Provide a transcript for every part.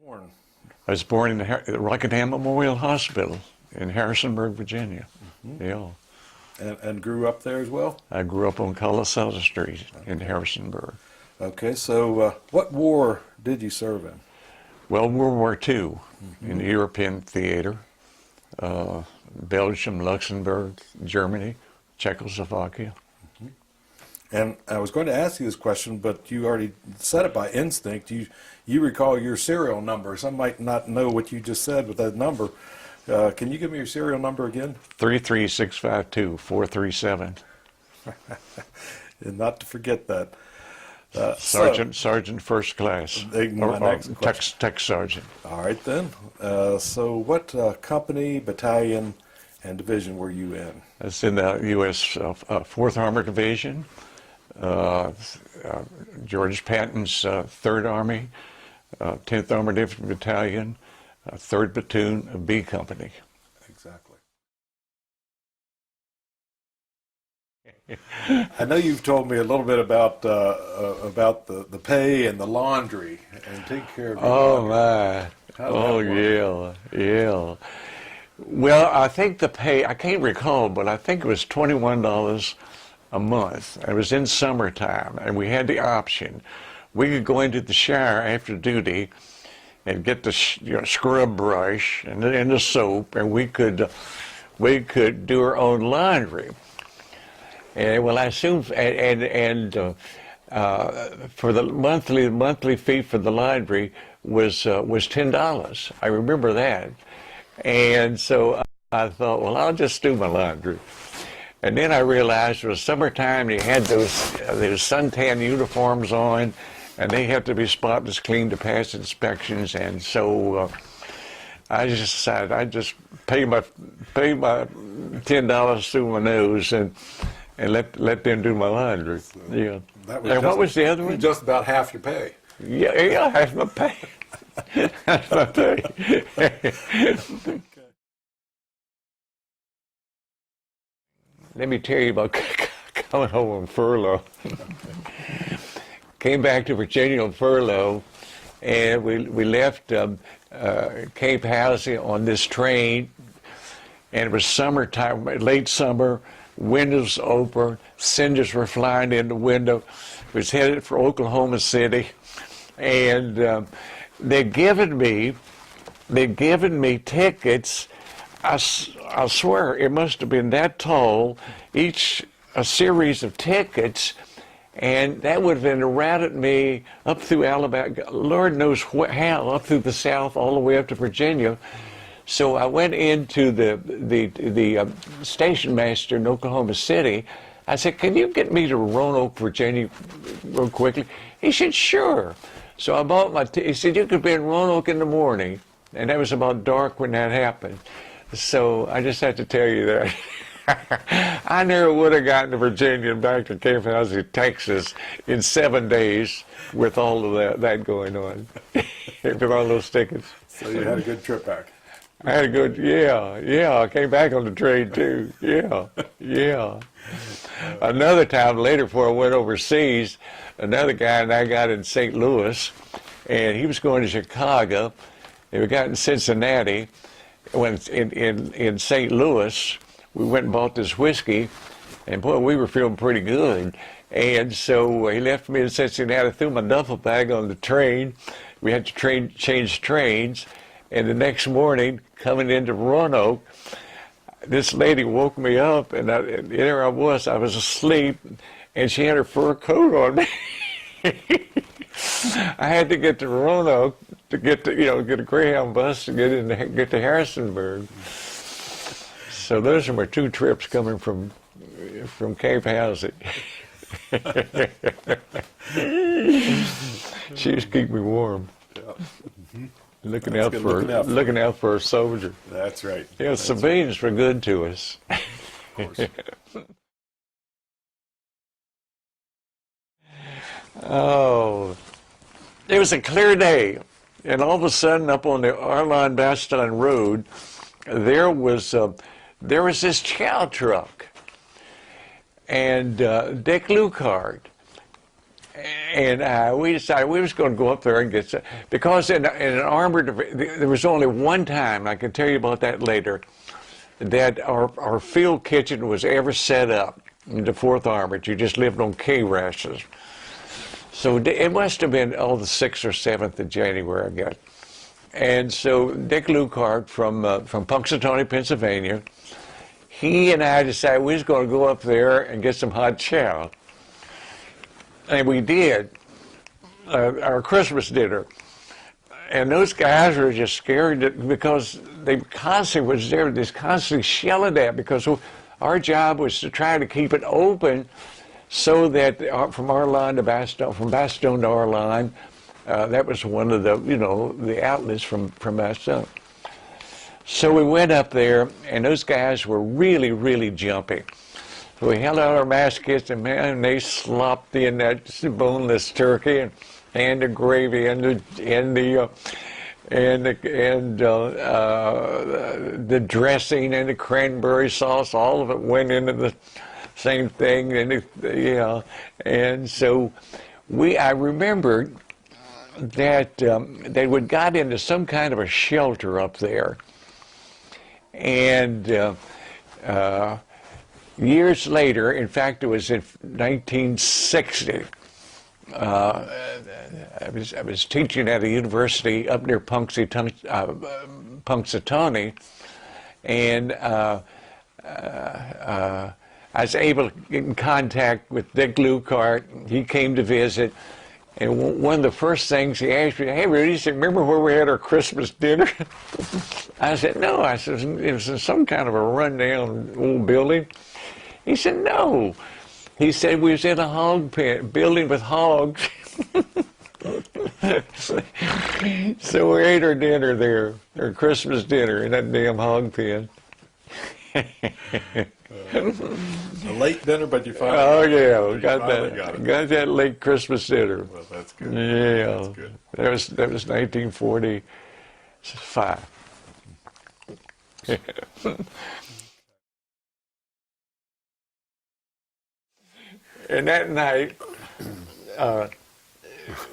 Born. I was born in the Rockingham Memorial Hospital in Harrisonburg, Virginia. Yeah. And grew up there as well? I grew up on Colosado Street in Harrisonburg. Okay, so what war did you serve in? Well, World War II in the European theater, Belgium, Luxembourg, Germany, Czechoslovakia. And I was going to ask you this question, but you already said it by instinct. You recall your serial number. Some might not know what you just said with that number. Can you give me your serial number again? 33652-437. And not to forget that. Sergeant first class. Tech sergeant. All right then. So what company, battalion, and division were you in? That's in the U.S. 4th Armored Division, George Patton's 3rd Army, 10th Armored Infantry Battalion, 3rd Platoon, B Company. Exactly. I know you've told me a little bit about the pay and the laundry and take care of your laundry. Yeah. Well, I think the pay, I can't recall, but I think it was $21 a month. It was in summertime, and we had the option. We could go into the shower after duty and get the scrub brush and the soap, and we could do our own laundry. And well, I assume, for the monthly fee for the laundry was $10. I remember that. And so I thought, well, I'll just do my laundry. And then I realized it was summertime, and you had those suntan uniforms on, and they have to be spotless clean to pass inspections. And so I just decided I'd just pay my $10 through my nose and let them do my laundry. Yeah. What was the other one? Just about half your pay. Yeah, half my pay. Half my pay. Let me tell you about coming home on furlough. Came back to Virginia on furlough, and we left Cape Housing on this train, and it was summertime, late summer, windows open, cinders were flying in the window. We was headed for Oklahoma City, and they'd given me tickets. I swear it must have been that tall, each a series of tickets, and that would have been routed me up through Alabama, Lord knows how, up through the South, all the way up to Virginia. So I went into the station master in Oklahoma City. I said, "Can you get me to Roanoke, Virginia, real quickly?" He said, "Sure." So I bought he said, "You could be in Roanoke in the morning," and that was about dark when that happened. So I just have to tell you that I never would have gotten to Virginia and back to Cape Housing, Texas in 7 days with all of that going on, with all those tickets. So you had a good trip back. I had a good, yeah. I came back on the train too. Yeah. Another time later, before I went overseas, another guy and I got in St. Louis, and he was going to Chicago, and we got in Cincinnati. When in St. Louis, we went and bought this whiskey, and boy, we were feeling pretty good. And so he left me in Cincinnati, threw my duffel bag on the train. We had to change trains, and the next morning, coming into Roanoke, this lady woke me up, and there I was asleep, and she had her fur coat on me. I had to get to Roanoke to get a Greyhound bus to get to Harrisonburg. So those are my 2 trips coming from Cape Housing. She used to keep me warm. Yeah. Looking out for a soldier. That's right. Yeah, civilians were good to us. Of course. Oh, it was a clear day, and all of a sudden, up on the Arlon-Bastogne Road, there was this chow truck, and Dick Lucard, And we decided we was going to go up there and get some, because in an armored, there was only one time, I can tell you about that later, that our field kitchen was ever set up in the 4th Armored. You just lived on K rations. So it must have been, the 6th or 7th of January, I guess. And so Dick Lucart from Punxsutawney, Pennsylvania, he and I decided we was going to go up there and get some hot chow. And we did, our Christmas dinner. And those guys were just scared because they constantly was there, just constantly shelling at, because our job was to try to keep it open so that from our line to Bastogne, from Bastogne to our line, that was one of the, the outlets from Bastogne. So we went up there, and those guys were really, really jumpy. So we held out our muskets, and man, they slopped in that boneless turkey and the gravy and the dressing and the cranberry sauce. All of it went into the same thing, and and so I remembered that they would got into some kind of a shelter up there, and years later, in fact, it was in 1960. I was teaching at a university up near Punxsutawney, and I was able to get in contact with Dick Lucart. He came to visit, and one of the first things he asked me, "Hey, Rudy," he said, "remember where we had our Christmas dinner?" I said, "No." I said, "It was in some kind of a rundown old building." He said, "No." He said, "We was in a hog pen, building with hogs." So we ate our dinner there, our Christmas dinner in that damn hog pen. A late dinner, but you finally. Oh yeah, we got that late Christmas dinner. Well, that's good. Yeah, That's good. That was 1945. And that night,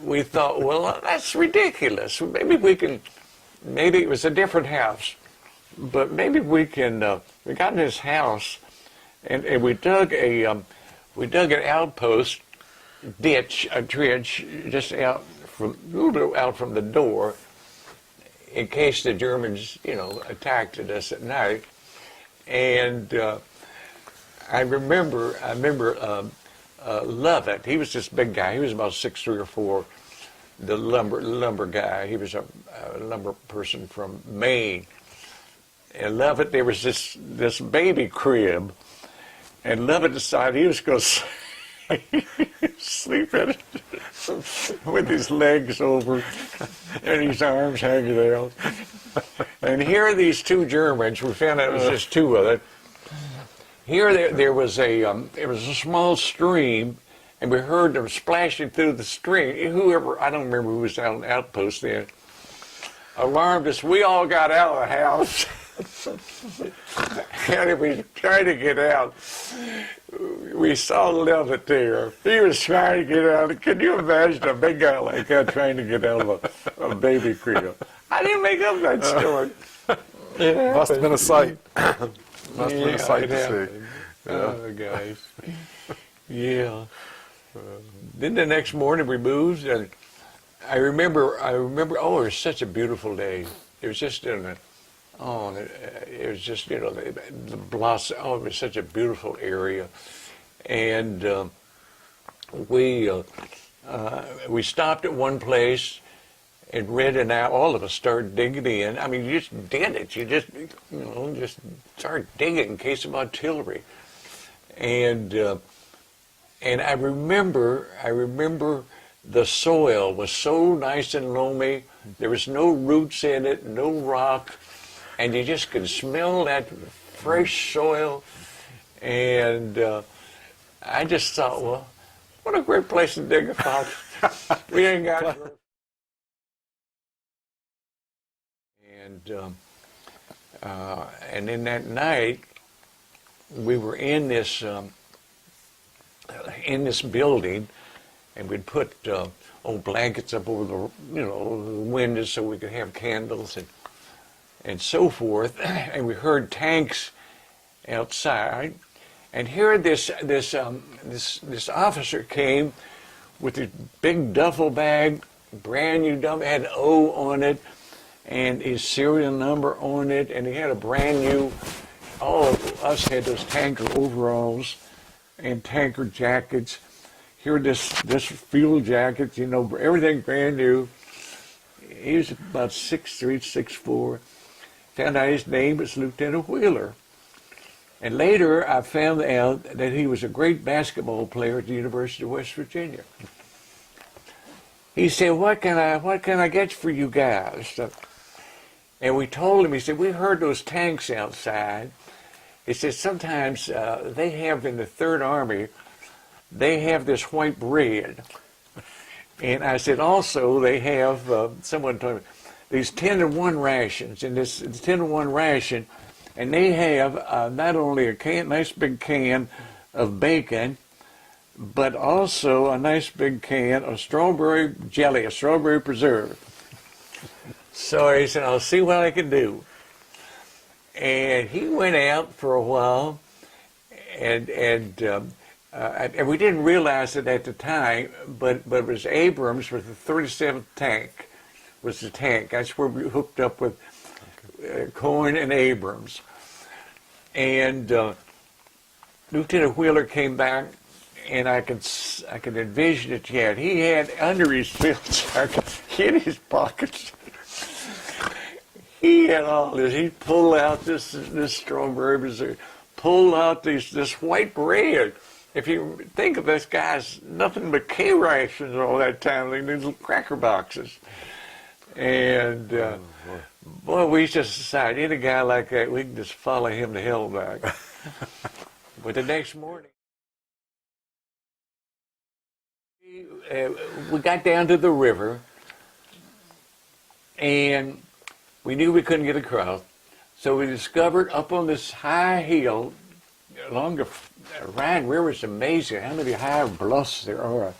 we thought, well, that's ridiculous. Maybe it was a different house, but maybe we can, we got in this house, and we dug an outpost ditch, a trench, just a little bit out from the door, in case the Germans, attacked us at night. And I remember Lovett. He was this big guy. He was about 6'3" or 4". The lumber guy. He was a lumber person from Maine. And Lovett, there was this baby crib, and Lovett decided he was going to sleep in it with his legs over and his arms hanging out. And here are these 2 Germans. We found out it was just 2 of them. Here there was a small stream, and we heard them splashing through the stream. I don't remember who was out on the outpost then, alarmed us. We all got out of the house. And we tried to get out. We saw Levitt there. He was trying to get out. Can you imagine a big guy like that trying to get out of a baby crib? I didn't make up that story. Must have been a sight. Must have been a sight to see. Oh, guys. Yeah. Then the next morning we moved, and I remember, it was such a beautiful day. It was just it was just, the blossom, it was such a beautiful area. And we stopped at one place and read it out. All of us started digging in. I mean, you just did it. You just, just started digging in case of artillery. And I remember the soil was so nice and loamy. There was no roots in it, no rock, and you just could smell that fresh soil. And I just thought, well, what a great place to dig a fox. We ain't got. And then that night, we were in this building, and we'd put old blankets up over the the windows so we could have candles and so forth. And we heard tanks outside, and here this officer came with this big duffel bag, brand new duffel, had an O on it, and his serial number on it, and he had a brand new. All of us had those tanker overalls and tanker jackets. Here, this field jacket, everything brand new. He was about 6'3", 6'4". Found out his name was Lieutenant Wheeler. And later, I found out that he was a great basketball player at the University of West Virginia. He said, "What can I get for you guys?" And we told him. He said, "We heard those tanks outside." He said, "Sometimes they have in the Third Army, they have this white bread." And I said, "Also, they have," someone told me, "these 10-to-1 rations." And this 10-to-1 ration, and they have not only a nice big can of bacon, but also a nice big can of strawberry jelly, a strawberry preserve. So he said, "I'll see what I can do." And he went out for a while, and we didn't realize it at the time, but it was Abrams with the 37th tank, was the tank. That's where we hooked up with Cohen and Abrams. And Lieutenant Wheeler came back, and I could envision it yet. He had under his field jacket, in his pockets, he had all this. He pulled out this strawberry preserve, pulled out this white bread. If you think of this, guy's nothing but K rations all that time, like these little cracker boxes. And boy, we just decided, any guy like that, we can just follow him to hell back. But the next morning, we got down to the river, and we knew we couldn't get across, so we discovered up on this high hill along the Rhine River. It's amazing how many high bluffs there are.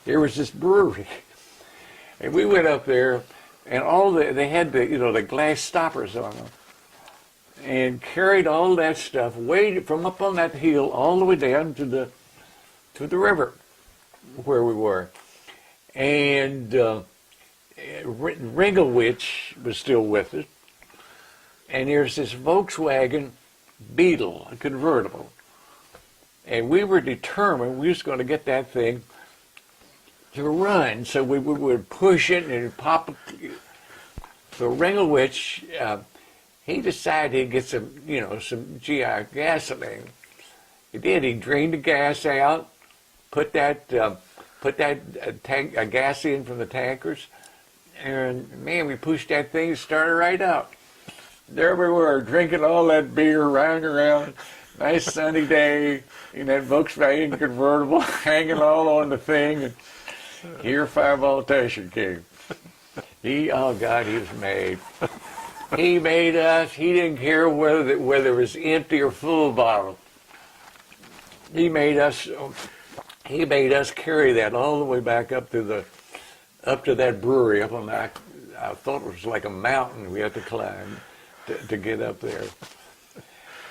There was this brewery, and we went up there, and they had the glass stoppers on them, and carried all that stuff way from up on that hill all the way down to the river where we were, and. Ringelwich was still with us, and there's this Volkswagen Beetle, a convertible, and we were determined we was going to get that thing to run, so we would push it and it'd pop. So Ringelwich, he decided he'd get some GI gasoline. He did. He drained the gas out, put that gas in from the tankers. And man, we pushed that thing, started right up. There we were, drinking all that beer, riding around, nice sunny day in that Volkswagen convertible, hanging all on the thing. And here Fireball Tasher came. He was made. He made us. He didn't care whether it was empty or full bottle. He made us carry that all the way back up to that brewery up on that. I thought it was like a mountain we had to climb to get up there.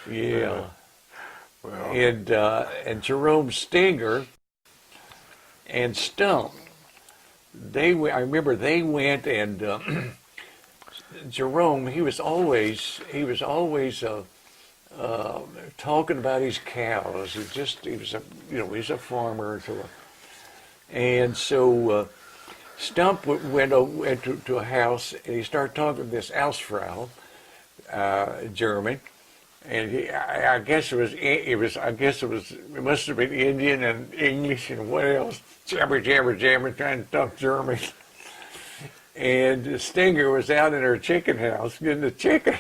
Yeah. Well. And Jerome Stinger and Stump, I remember they went, and Jerome, he was always talking about his cows. He's a farmer, and so. Stump went to a house, and he started talking to this Hausfrau, German, and it must have been Indian and English and what else, jabber, trying to talk German. And Stinger was out in her chicken house getting the chicken.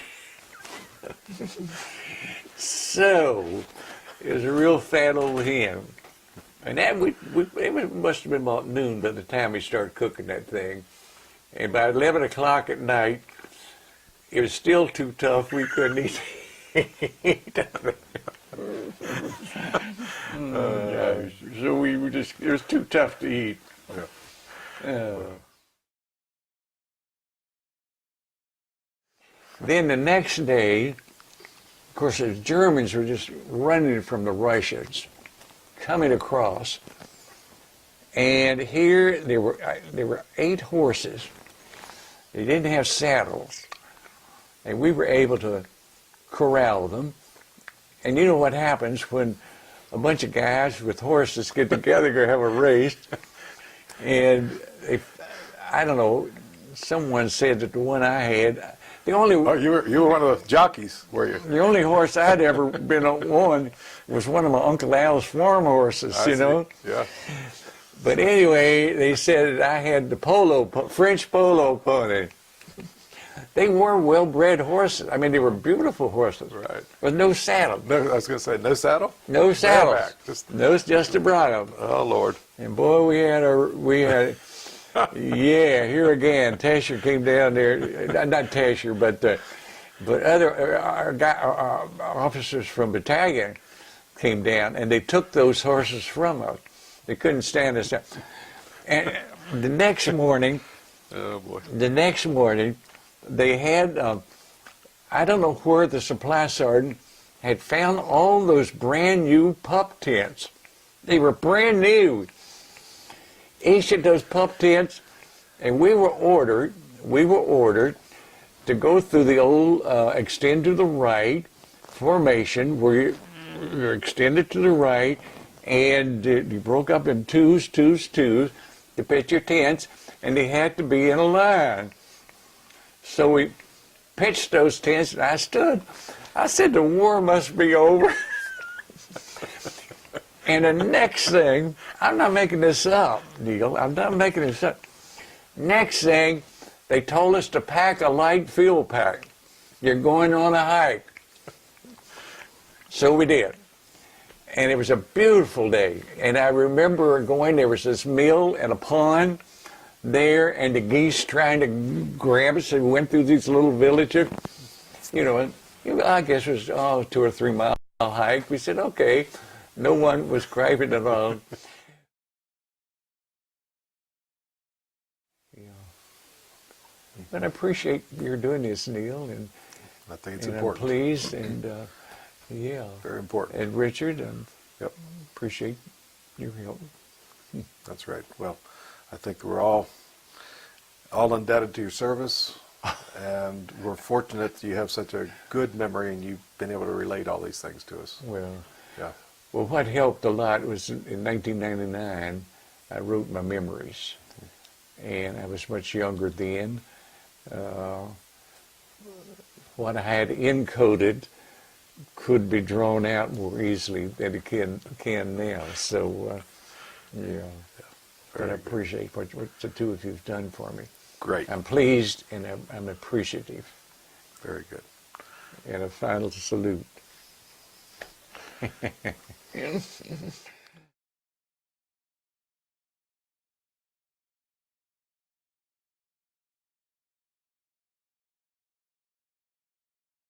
So it was a real fat old hen. And that it must have been about noon by the time we started cooking that thing. And by 11 o'clock at night, it was still too tough. We couldn't eat. Yeah, so we were just, it was too tough to eat. Yeah. Then the next day, of course, the Germans were just running from the Russians, coming across. And here there were 8 horses. They didn't have saddles. And we were able to corral them. And you know what happens when a bunch of guys with horses get together to have a race. And I don't know, someone said that the one I had, the only Oh, you were one of the jockeys, were you? the only horse I'd ever been on was one of my Uncle Al's farm horses, I you see. know. Yeah. But anyway, they said that I had the French polo pony. They were well-bred horses. I mean, they were beautiful horses. Right. With no saddle. No, I was going to say, no saddle? No saddle. Bareback, Just a bridle. Oh, Lord. And boy, we had yeah, here again, Tasher came down there, not Tasher, but other our officers from battalion came down, and they took those horses from us. They couldn't stand us. And the next morning, Oh, boy. they had, I don't know where the supply sergeant had found all those brand new pup tents. They were brand new. Each of those pup tents, and we were ordered to go through the old extend to the right formation where you're extended to the right, and you broke up in twos to pitch your tents, and they had to be in a line. So we pitched those tents, and I stood. I said, the war must be over. And the next thing, I'm not making this up, Neil. I'm not making this up. Next thing, they told us to pack a light field pack. You're going on a hike. So we did. And it was a beautiful day. And I remember going, there was this mill and a pond there, and the geese trying to grab us. And we went through these little villages. You know, I guess it was 2 or 3 mile hike. We said, okay. No one was craving at all. Yeah. But I appreciate your doing this, Neil, and I think it's I'm important. pleased, and yeah. Very important. And Richard, Yep. appreciate your help. That's right. Well, I think we're all indebted to your service, and we're fortunate that you have such a good memory and you've been able to relate all these things to us. Well, Yeah. well, what helped a lot was in 1999, I wrote my memories, and I was much younger then. What I had encoded could be drawn out more easily than it can now. So, yeah. But I appreciate what the two of you have done for me. Great. I'm pleased and I'm appreciative. Very good. And a final salute.